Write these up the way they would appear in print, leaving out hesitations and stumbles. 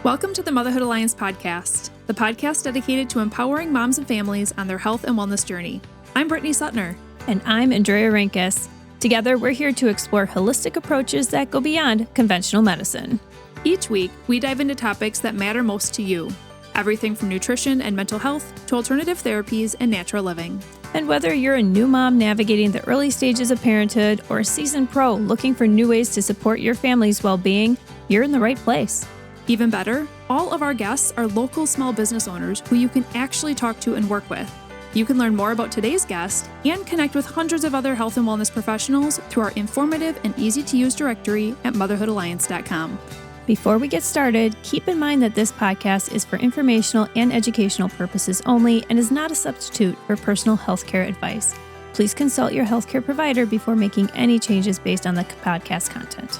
Welcome to the Motherhood Alliance podcast, the podcast dedicated to empowering moms and families on their health and wellness journey. I'm Brittany Suttner. And I'm Andrea Rinkus. Together, we're here to explore holistic approaches that go beyond conventional medicine. Each week, we dive into topics that matter most to you. Everything from nutrition and mental health to alternative therapies and natural living. And whether you're a new mom navigating the early stages of parenthood or a seasoned pro looking for new ways to support your family's well-being, you're in the right place. Even better, all of our guests are local small business owners who you can actually talk to and work with. You can learn more about today's guest and connect with hundreds of other health and wellness professionals through our informative and easy-to-use directory at motherhoodalliance.com. Before we get started, keep in mind that this podcast is for informational and educational purposes only and is not a substitute for personal healthcare advice. Please consult your healthcare provider before making any changes based on the podcast content.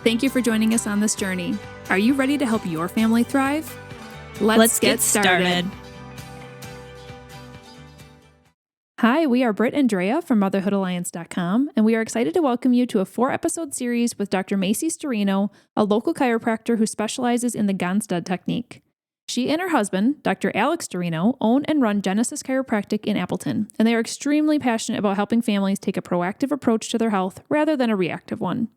Thank you for joining us on this journey. Are you ready to help your family thrive? Let's get started. Hi, we are Britt and Drea from motherhoodalliance.com, and we are excited to welcome you to a 4-episode series with Dr. Maycee Sturino, a local chiropractor who specializes in the Gonstead technique. She and her husband, Dr. Alex Sturino, own and run Genesis Chiropractic in Appleton, and they are extremely passionate about helping families take a proactive approach to their health rather than a reactive one.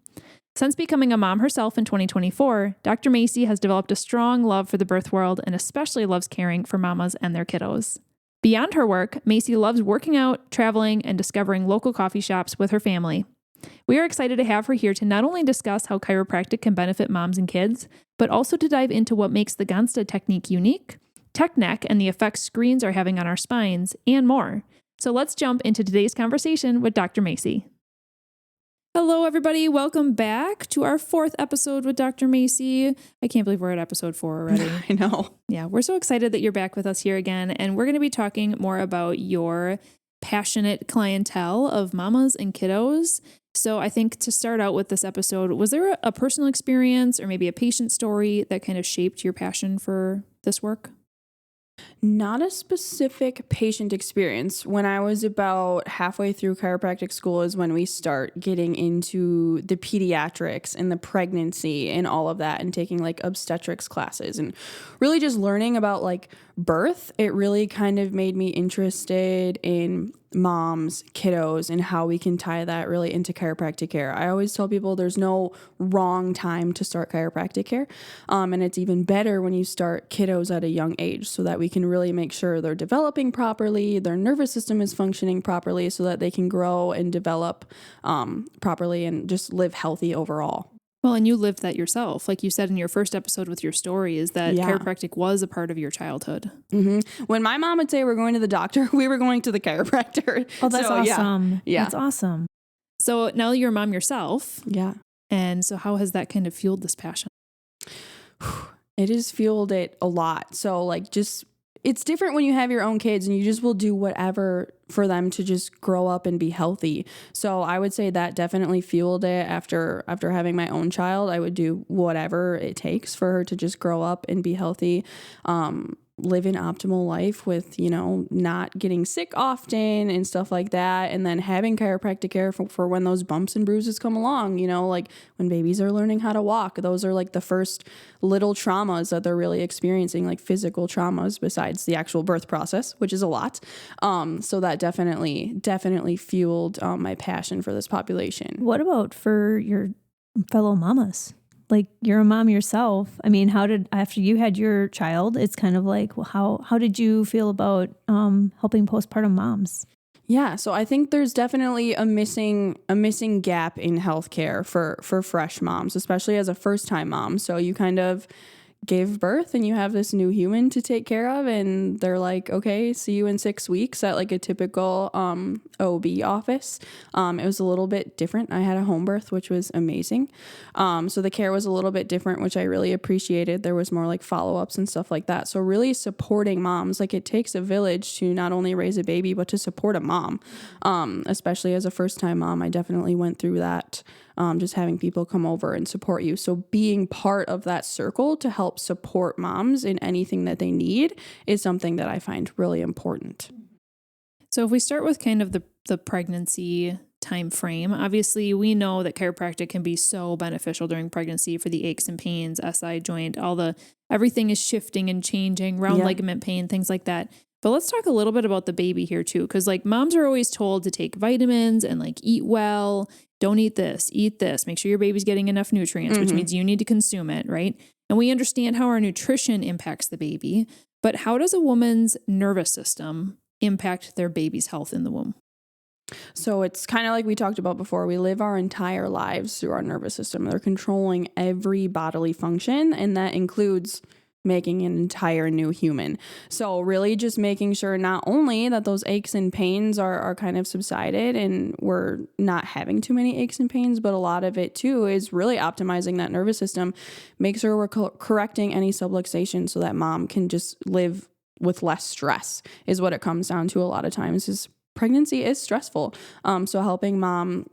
Since becoming a mom herself in 2024, Dr. Maycee has developed a strong love for the birth world and especially loves caring for mamas and their kiddos. Beyond her work, Maycee loves working out, traveling, and discovering local coffee shops with her family. We are excited to have her here to not only discuss how chiropractic can benefit moms and kids, but also to dive into what makes the Gonstead technique unique, tech neck, and the effects screens are having on our spines, and more. So let's jump into today's conversation with Dr. Maycee. Hello, everybody. Welcome back to our 4th episode with Dr. Maycee. I can't believe we're at episode 4 already. I know. Yeah, we're so excited that you're back with us here again. And we're going to be talking more about your passionate clientele of mamas and kiddos. So I think to start out with this episode, was there a personal experience or maybe a patient story that kind of shaped your passion for this work? Not a specific patient experience. When I was about halfway through chiropractic school is when we start getting into the pediatrics and the pregnancy and all of that and taking like obstetrics classes and really just learning about like birth. It really kind of made me interested in moms, kiddos, and how we can tie that really into chiropractic care. I always tell people there's no wrong time to start chiropractic care. And it's even better when you start kiddos at a young age so that we can really make sure they're developing properly, their nervous system is functioning properly so that they can grow and develop properly and just live healthy overall. Well, and you lived that yourself. Like you said in your first episode with your story, is that chiropractic was a part of your childhood. Mm-hmm. When my mom would say we're going to the doctor, we were going to the chiropractor. Oh, that's awesome. Yeah. That's awesome. So now you're a mom yourself. Yeah. And so how has that kind of fueled this passion? It has fueled it a lot. So like just it's different when you have your own kids and you just will do whatever for them to just grow up and be healthy. So I would say that definitely fueled it after having my own child. I would do whatever it takes for her to just grow up and be healthy, live an optimal life with, not getting sick often and stuff like that. And then having chiropractic care for when those bumps and bruises come along, like when babies are learning how to walk, those are like the first little traumas that they're really experiencing, like physical traumas besides the actual birth process, which is a lot. So that definitely fueled my passion for this population. What about for your fellow mamas? Like you're a mom yourself. I mean, after you had your child, it's kind of like, well, how did you feel about helping postpartum moms? Yeah, so I think there's definitely a missing gap in healthcare for fresh moms, especially as a first-time mom. So you kind of gave birth and you have this new human to take care of and they're like, okay, see you in 6 weeks at like a typical OB office. It was a little bit different. I had a home birth, which was amazing. So the care was a little bit different, which I really appreciated. There was more like follow-ups and stuff like that. So really supporting moms, like it takes a village to not only raise a baby, but to support a mom. Especially as a first-time mom, I definitely went through that. Just having people come over and support you. So being part of that circle to help support moms in anything that they need is something that I find really important. So if we start with kind of the pregnancy time frame. Obviously, we know that chiropractic can be so beneficial during pregnancy for the aches and pains, SI joint, everything is shifting and changing, round ligament pain, things like that. But let's talk a little bit about the baby here too, because like moms are always told to take vitamins and like eat well, don't eat this, make sure your baby's getting enough nutrients, which means you need to consume it, right? And we understand how our nutrition impacts the baby, but how does a woman's nervous system impact their baby's health in the womb? So it's kind of like we talked about before. We live our entire lives through our nervous system. They're controlling every bodily function, and that includes making an entire new human. So really just making sure not only that those aches and pains are kind of subsided and we're not having too many aches and pains, but a lot of it too is really optimizing that nervous system. Make sure we're correcting any subluxation so that mom can just live with less stress is what it comes down to a lot of times. Is pregnancy is stressful. So helping mom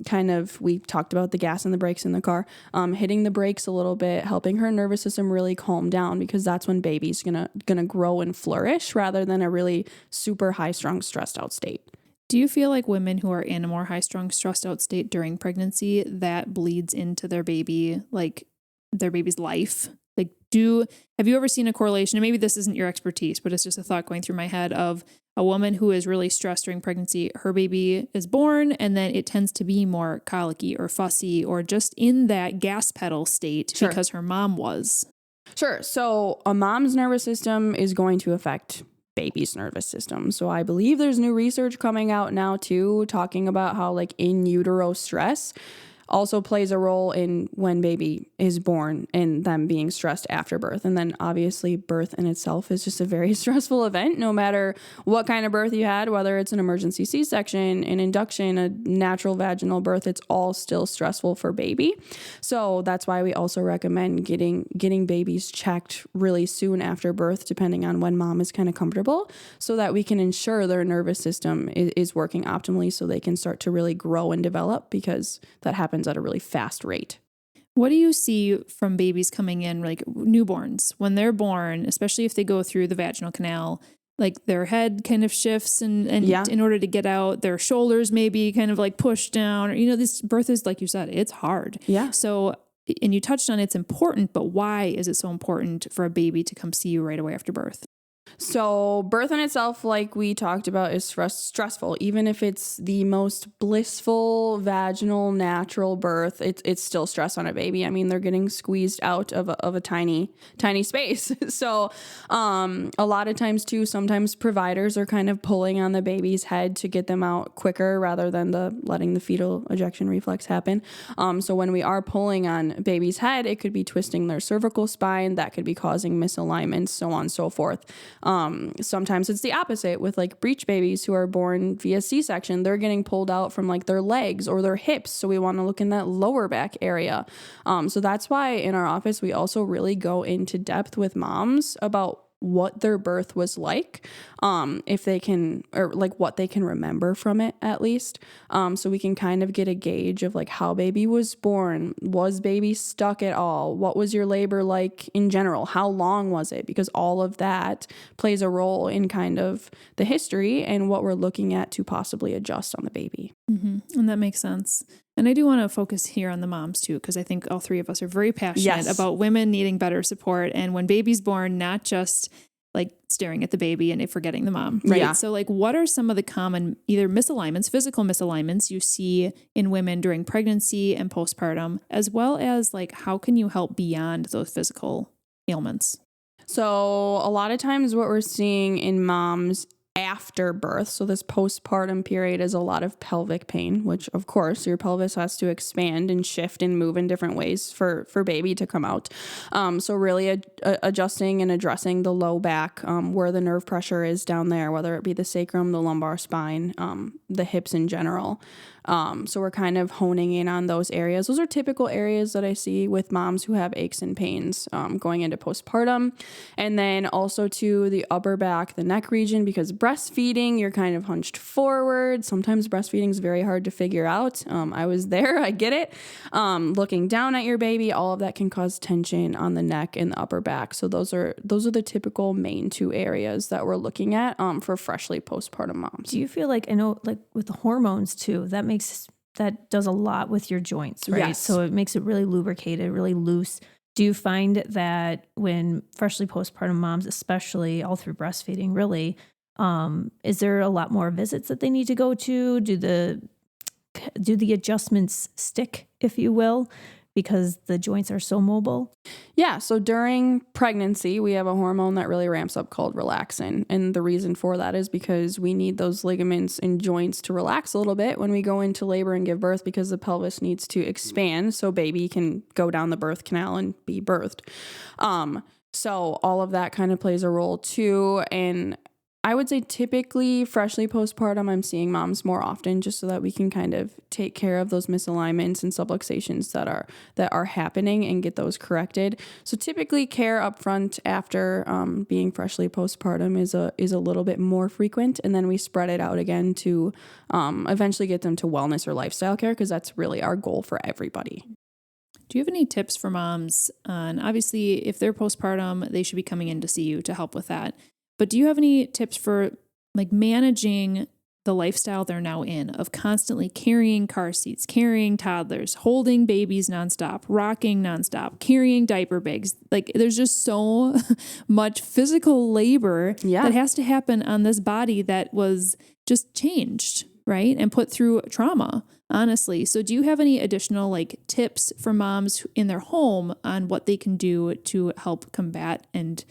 we talked about the gas and the brakes in the car, hitting the brakes a little bit, helping her nervous system really calm down, because that's when baby's gonna grow and flourish rather than a really super high strung, stressed out state. Do you feel like women who are in a more high strung, stressed out state during pregnancy, that bleeds into their baby, like their baby's life? Like, have you ever seen a correlation? And maybe this isn't your expertise, but it's just a thought going through my head of a woman who is really stressed during pregnancy, her baby is born, and then it tends to be more colicky or fussy or just in that gas pedal state because her mom was. Sure. So a mom's nervous system is going to affect baby's nervous system. So I believe there's new research coming out now too, talking about how like in utero stress also plays a role in when baby is born and them being stressed after birth. And then obviously birth in itself is just a very stressful event, no matter what kind of birth you had, whether it's an emergency C-section, an induction, a natural vaginal birth, it's all still stressful for baby. So that's why we also recommend getting babies checked really soon after birth, depending on when mom is kind of comfortable, so that we can ensure their nervous system is working optimally so they can start to really grow and develop, because that happens at a really fast rate. What do you see from babies coming in, like newborns, when they're born, especially if they go through the vaginal canal, like their head kind of shifts and in order to get out, their shoulders maybe kind of like push down, or, this birth is, like you said, it's hard. Yeah. So, and you touched on it's important, but why is it so important for a baby to come see you right away after birth? So birth in itself, like we talked about, is stressful. Even if it's the most blissful vaginal natural birth, it's still stress on a baby. I mean, they're getting squeezed out of a tiny space. So a lot of times too, sometimes providers are kind of pulling on the baby's head to get them out quicker rather than letting the fetal ejection reflex happen. So when we are pulling on baby's head, it could be twisting their cervical spine. That could be causing misalignments, so on and so forth. Sometimes it's the opposite with like breech babies who are born via C-section. They're getting pulled out from like their legs or their hips. So we want to look in that lower back area. So that's why in our office, we also really go into depth with moms about what their birth was like, if they can, or like what they can remember from it at least. So we can kind of get a gauge of like how baby was born. Was baby stuck at all? What was your labor like in general? How long was it? Because all of that plays a role in kind of the history and what we're looking at to possibly adjust on the baby. Mm-hmm. And that makes sense. And I do want to focus here on the moms too, because I think all three of us are very passionate about women needing better support. And when baby's born, not just like staring at the baby and forgetting the mom, right? Yeah. So like, what are some of the common either misalignments, physical misalignments you see in women during pregnancy and postpartum, as well as like, how can you help beyond those physical ailments? So a lot of times what we're seeing in moms after birth, so this postpartum period, is a lot of pelvic pain, which of course your pelvis has to expand and shift and move in different ways for baby to come out. So really adjusting and addressing the low back, where the nerve pressure is down there, whether it be the sacrum, the lumbar spine, the hips in general. So we're kind of honing in on those areas. Those are typical areas that I see with moms who have aches and pains going into postpartum. And then also to the upper back, the neck region, because breastfeeding, you're kind of hunched forward. Sometimes breastfeeding is very hard to figure out. I was there, I get it. Looking down at your baby, all of that can cause tension on the neck and the upper back. So those are the typical main two areas that we're looking at for freshly postpartum moms. Do you feel like, I know like with the hormones too, that makes that does a lot with your joints, right? Yes. So it makes it really lubricated, really loose. Do you find that when freshly postpartum moms, especially all through breastfeeding, really, is there a lot more visits that they need to go to? Do the adjustments stick, if you will, because the joints are so mobile? Yeah. So during pregnancy, we have a hormone that really ramps up called relaxin. And the reason for that is because we need those ligaments and joints to relax a little bit when we go into labor and give birth, because the pelvis needs to expand so baby can go down the birth canal and be birthed. So all of that kind of plays a role too. And I would say typically freshly postpartum, I'm seeing moms more often just so that we can kind of take care of those misalignments and subluxations that are happening and get those corrected. So typically care up front after being freshly postpartum is a little bit more frequent, and then we spread it out again to eventually get them to wellness or lifestyle care, because that's really our goal for everybody. Do you have any tips for moms on, obviously, if they're postpartum, they should be coming in to see you to help with that. But do you have any tips for like managing the lifestyle they're now in of constantly carrying car seats, carrying toddlers, holding babies nonstop, rocking nonstop, carrying diaper bags? Like there's just so much physical labor that has to happen on this body that was just changed, right? And put through trauma, honestly. So do you have any additional like tips for moms in their home on what they can do to help combat and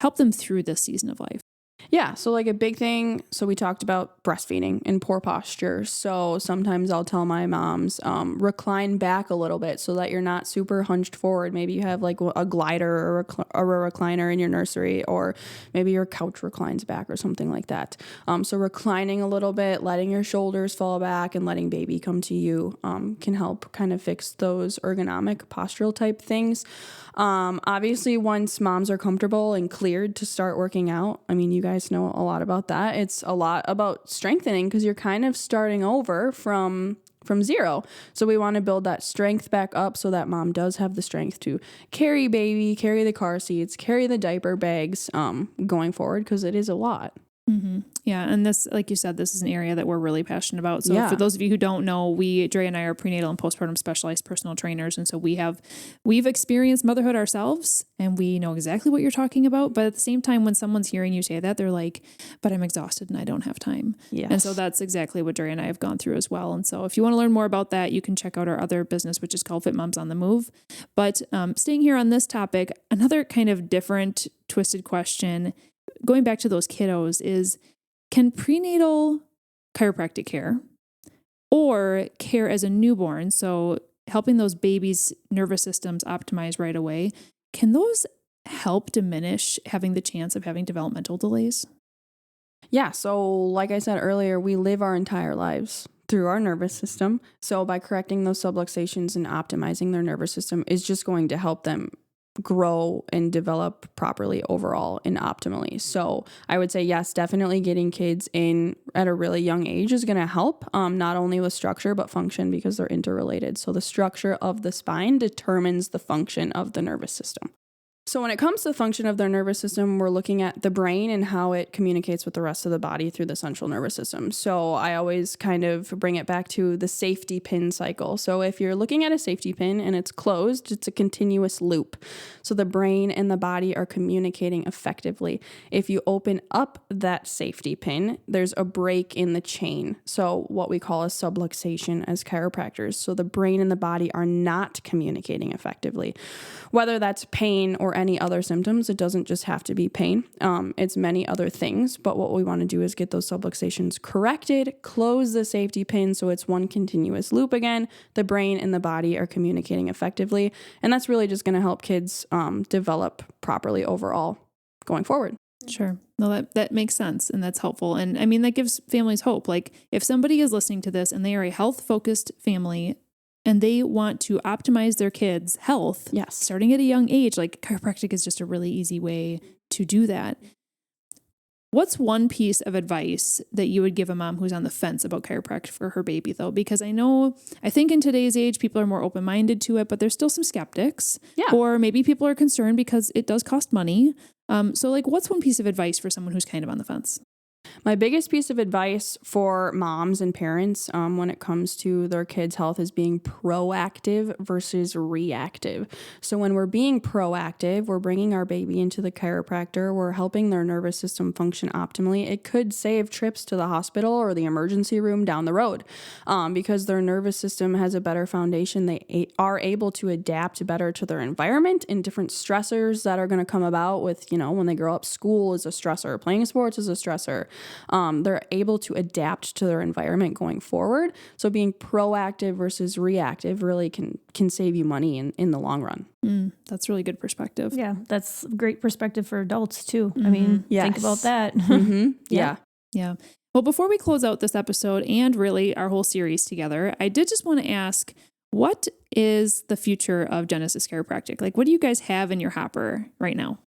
help them through this season of life? Yeah. So like a big thing. So we talked about breastfeeding and poor posture. So sometimes I'll tell my moms, recline back a little bit so that you're not super hunched forward. Maybe you have like a glider or a recliner in your nursery, or maybe your couch reclines back or something like that. So reclining a little bit, letting your shoulders fall back and letting baby come to you can help kind of fix those ergonomic postural type things. Obviously, once moms are comfortable and cleared to start working out, I mean, you guys know a lot about that. It's a lot about strengthening because you're kind of starting over from zero. So we want to build that strength back up so that mom does have the strength to carry baby, carry the car seats, carry the diaper bags going forward, because it is a lot. Mm-hmm. Yeah. And this, like you said, this is an area that we're really passionate about. So for those of you who don't know, Dre and I are prenatal and postpartum specialized personal trainers. And so we've experienced motherhood ourselves, and we know exactly what you're talking about. But at the same time, when someone's hearing you say that, they're like, but I'm exhausted and I don't have time. Yes. And so that's exactly what Dre and I have gone through as well. And so if you want to learn more about that, you can check out our other business, which is called Fit Moms on the Move. But staying here on this topic, another kind of different, twisted question, going back to those kiddos, is can prenatal chiropractic care or care as a newborn, so helping those babies' nervous systems optimize right away, can those help diminish having the chance of having developmental delays? Yeah. So like I said earlier, we live our entire lives through our nervous system. So by correcting those subluxations and optimizing their nervous system is just going to help them grow and develop properly overall and optimally. So I would say, yes, definitely getting kids in at a really young age is going to help, not only with structure, but function, because they're interrelated. So the structure of the spine determines the function of the nervous system. So when it comes to the function of their nervous system, we're looking at the brain and how it communicates with the rest of the body through the central nervous system. So I always kind of bring it back to the safety pin cycle. So if you're looking at a safety pin and it's closed, it's a continuous loop. So the brain and the body are communicating effectively. If you open up that safety pin, there's a break in the chain. So what we call a subluxation as chiropractors. So the brain and the body are not communicating effectively. Whether that's pain or any other symptoms, it doesn't just have to be pain. It's many other things, but what we want to do is get those subluxations corrected, close the safety pin so it's one continuous loop again. The brain and the body are communicating effectively, and that's really just going to help kids develop properly overall going forward. Sure. No, that makes sense, and that's helpful. And I mean, that gives families hope. Like if somebody is listening to this and they are a health-focused family and they want to optimize their kids' health, yes, starting at a young age, like chiropractic is just a really easy way to do that. What's one piece of advice that you would give a mom who's on the fence about chiropractic for her baby, though? Because I think in today's age, people are more open-minded to it, but there's still some skeptics. Yeah. Or maybe people are concerned because it does cost money. So like, what's one piece of advice for someone who's kind of on the fence? My biggest piece of advice for moms and parents when it comes to their kids' health is being proactive versus reactive. So when we're being proactive, we're bringing our baby into the chiropractor, we're helping their nervous system function optimally. It could save trips to the hospital or the emergency room down the road because their nervous system has a better foundation. They are able to adapt better to their environment and different stressors that are going to come about with, when they grow up. School is a stressor, playing sports is a stressor. They're able to adapt to their environment going forward. So being proactive versus reactive really can save you money in the long run. That's really good perspective. Yeah, that's great perspective for adults too. I mean, think about that. Yeah. Yeah. Well, before we close out this episode and really our whole series together, I did just want to ask, what is the future of Genesis Chiropractic? Like, what do you guys have in your hopper right now?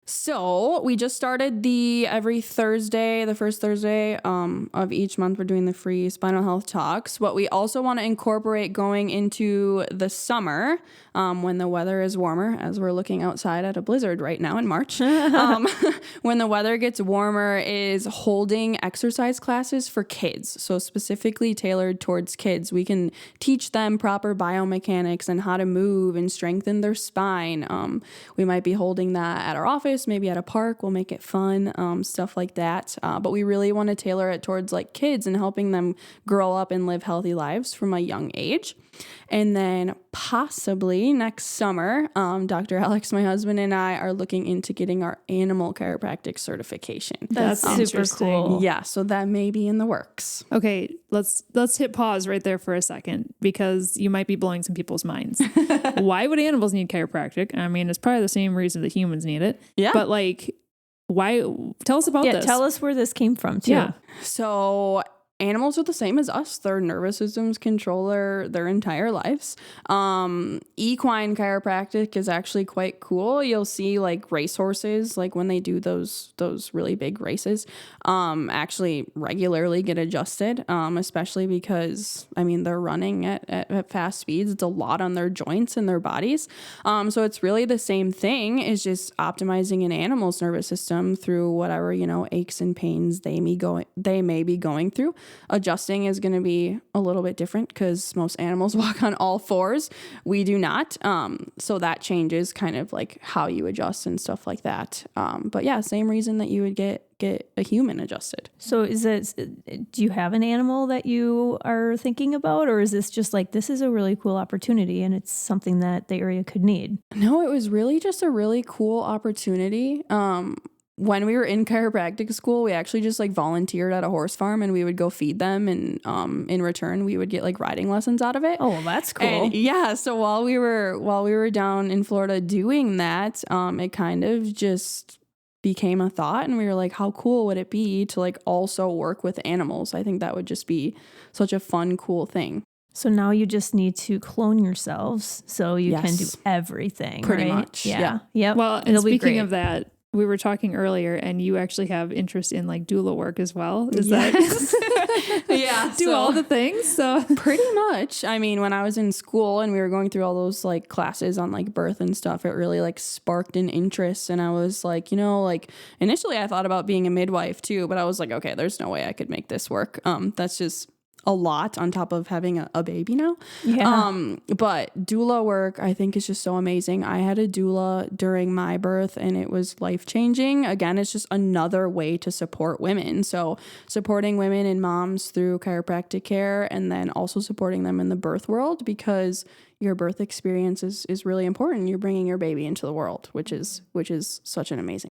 So we just started the first Thursday of each month, we're doing the free spinal health talks. What we also want to incorporate going into the summer, when the weather is warmer, as we're looking outside at a blizzard right now in March, when the weather gets warmer, is holding exercise classes for kids. So specifically tailored towards kids. We can teach them proper biomechanics and how to move and strengthen their spine. We might be holding that at our office, maybe at a park. We'll make it fun, stuff like that. But we really want to tailor it towards like kids and helping them grow up and live healthy lives from a young age. And then possibly next summer, Dr. Alex, my husband, and I are looking into getting our animal chiropractic certification. That's super cool. Yeah, so that may be in the works. Okay, let's hit pause right there for a second because you might be blowing some people's minds. Why would animals need chiropractic? I mean, it's probably the same reason that humans need it. Yeah. But like, why? Tell us about this. Yeah, tell us where this came from too. Yeah. So animals are the same as us. Their nervous systems control their entire lives. Equine chiropractic is actually quite cool. You'll see like racehorses, like when they do those really big races, actually regularly get adjusted, especially because, they're running at fast speeds. It's a lot on their joints and their bodies. So it's really the same thing, is just optimizing an animal's nervous system through whatever, aches and pains they may be going through. Adjusting is going to be a little bit different because most animals walk on all fours. We do not. So that changes kind of like how you adjust and stuff like that. But yeah, same reason that you would get a human adjusted. So do you have an animal that you are thinking about, or is this just like, this is a really cool opportunity and it's something that the area could need? No, it was really just a really cool opportunity. When we were in chiropractic school, we actually just like volunteered at a horse farm and we would go feed them. And in return, we would get like riding lessons out of it. Oh, well, that's cool. And yeah. So while we were down in Florida doing that, it kind of just became a thought. And we were like, how cool would it be to like also work with animals? I think that would just be such a fun, cool thing. So now you just need to clone yourselves so you can do everything. Pretty right? much. Yeah. Yep. Well, and speaking of that, we were talking earlier and you actually have interest in like doula work as well. Is that? Yeah. Do all the things. So pretty much. When I was in school and we were going through all those like classes on like birth and stuff, it really like sparked an interest. And I was like, initially I thought about being a midwife too, but I was like, okay, there's no way I could make this work. That's just a lot on top of having a baby now. Yeah. But doula work, I think, is just so amazing. I had a doula during my birth and it was life-changing. Again, it's just another way to support women. So supporting women and moms through chiropractic care, and then also supporting them in the birth world, because your birth experience is really important. You're bringing your baby into the world, which is such an amazing.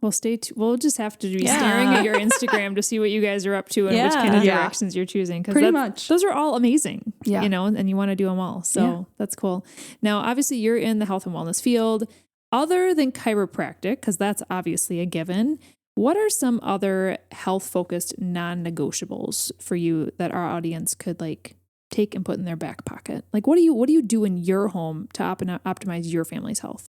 Well, we'll just have to be staring at your Instagram to see what you guys are up to and which kind of directions you're choosing. Pretty much. Those are all amazing, and you want to do them all. So that's cool. Now, obviously you're in the health and wellness field. Other than chiropractic, because that's obviously a given, what are some other health-focused non-negotiables for you that our audience could like take and put in their back pocket? Like, what do you do in your home to optimize your family's health?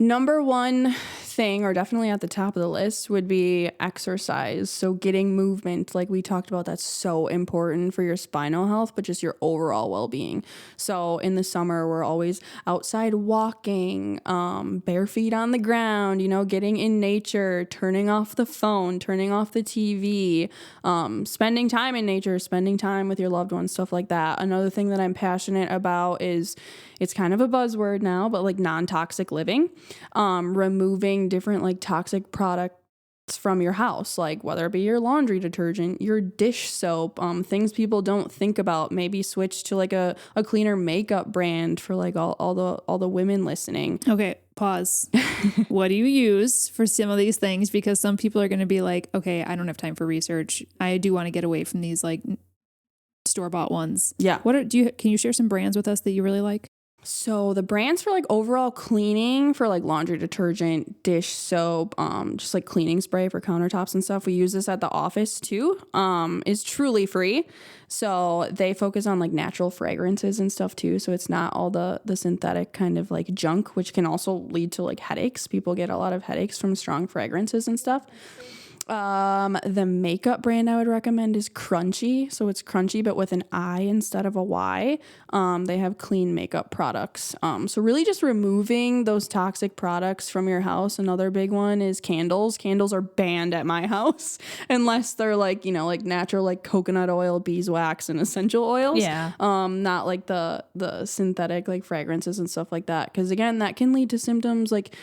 Number one thing, or definitely at the top of the list, would be exercise. So getting movement, like we talked about, that's so important for your spinal health, but just your overall well-being. So in the summer, we're always outside walking, bare feet on the ground, getting in nature, turning off the phone, turning off the TV, spending time in nature, spending time with your loved ones, stuff like that. Another thing that I'm passionate about is, it's kind of a buzzword now, but like non-toxic living, removing different like toxic products from your house, like whether it be your laundry detergent, your dish soap, things people don't think about. Maybe switch to like a cleaner makeup brand for like all the women listening. Okay, pause. What do you use for some of these things? Because some people are going to be like, okay, I don't have time for research. I do want to get away from these like store-bought ones. Yeah. Can you share some brands with us that you really like? So the brands for like overall cleaning, for like laundry detergent, dish soap, just like cleaning spray for countertops and stuff, we use this at the office too, is Truly Free. So they focus on like natural fragrances and stuff too. So it's not all the synthetic kind of like junk, which can also lead to like headaches. People get a lot of headaches from strong fragrances and stuff. The makeup brand I would recommend is Crunchy. So it's Crunchy, but with an I instead of a Y. They have clean makeup products. So really just removing those toxic products from your house. Another big one is candles. Candles are banned at my house unless they're like, like natural, like coconut oil, beeswax, and essential oils. Yeah. Not like the synthetic like fragrances and stuff like that. 'Cause again, that can lead to symptoms like,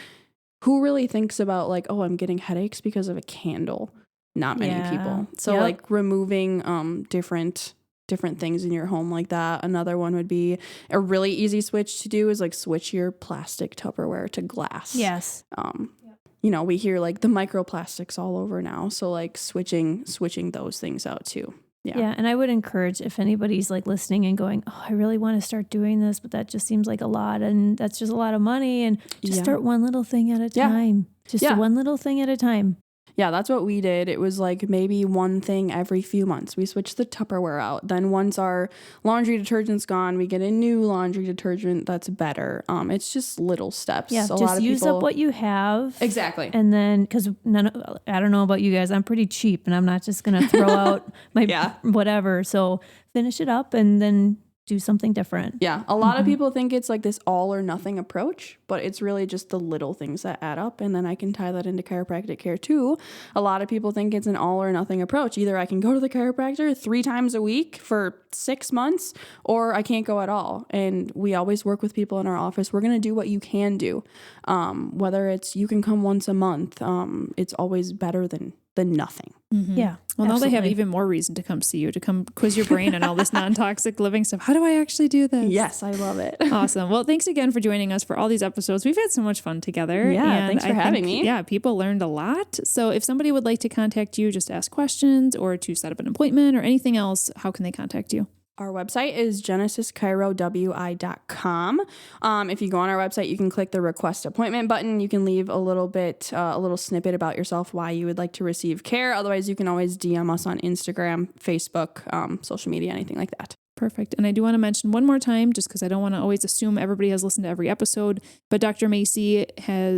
who really thinks about like, oh, I'm getting headaches because of a candle? Not many people. So like removing different things in your home like that. Another one would be a really easy switch to do is like switch your plastic Tupperware to glass. Yes. We hear like the microplastics all over now. So like switching those things out too. Yeah. And I would encourage, if anybody's like listening and going, oh, I really want to start doing this, but that just seems like a lot and that's just a lot of money, and just start one little thing at a time. Just one little thing at a time. Yeah, that's what we did. It was like maybe one thing every few months. We switched the Tupperware out. Then once our laundry detergent's gone, we get a new laundry detergent that's better. It's just little steps. Yeah, just use up what you have. Exactly. And then, because I don't know about you guys, I'm pretty cheap and I'm not just going to throw out my whatever. So finish it up and then do something different. Yeah. A lot of people think it's like this all or nothing approach, but it's really just the little things that add up. And then I can tie that into chiropractic care too. A lot of people think it's an all or nothing approach. Either I can go to the chiropractor 3 times a week for 6 months, or I can't go at all. And we always work with people in our office. We're going to do what you can do. Whether it's you can come once a month, it's always better than nothing. Mm-hmm. Yeah. Well, now they have even more reason to come see you, to come quiz your brain and all this non-toxic living stuff. How do I actually do this? Yes, I love it. Awesome. Well, thanks again for joining us for all these episodes. We've had so much fun together. Yeah, thanks for having me. Yeah, people learned a lot. So if somebody would like to contact you, just ask questions or to set up an appointment or anything else, how can they contact you? Our website is genesischiro.com. If you go on our website, you can click the request appointment button. You can leave a little snippet about yourself, why you would like to receive care. Otherwise, you can always DM us on Instagram, Facebook, social media, anything like that. Perfect. And I do want to mention one more time, just because I don't want to always assume everybody has listened to every episode, but Dr. Maycee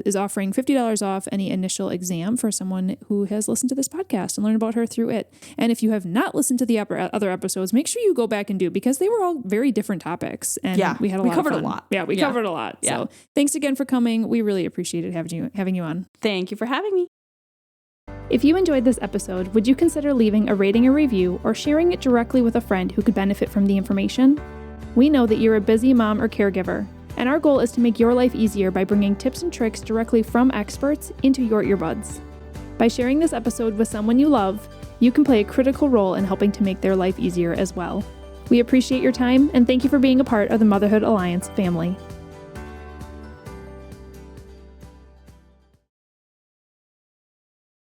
is offering $50 off any initial exam for someone who has listened to this podcast and learn about her through it. And if you have not listened to the other episodes, make sure you go back and do, because they were all very different topics. And we had a lot of fun. We covered a lot. Yeah. So thanks again for coming. We really appreciated having you on. Thank you for having me. If you enjoyed this episode, would you consider leaving a rating or review or sharing it directly with a friend who could benefit from the information? We know that you're a busy mom or caregiver, and our goal is to make your life easier by bringing tips and tricks directly from experts into your earbuds. By sharing this episode with someone you love, you can play a critical role in helping to make their life easier as well. We appreciate your time, and thank you for being a part of the Motherhood Alliance family.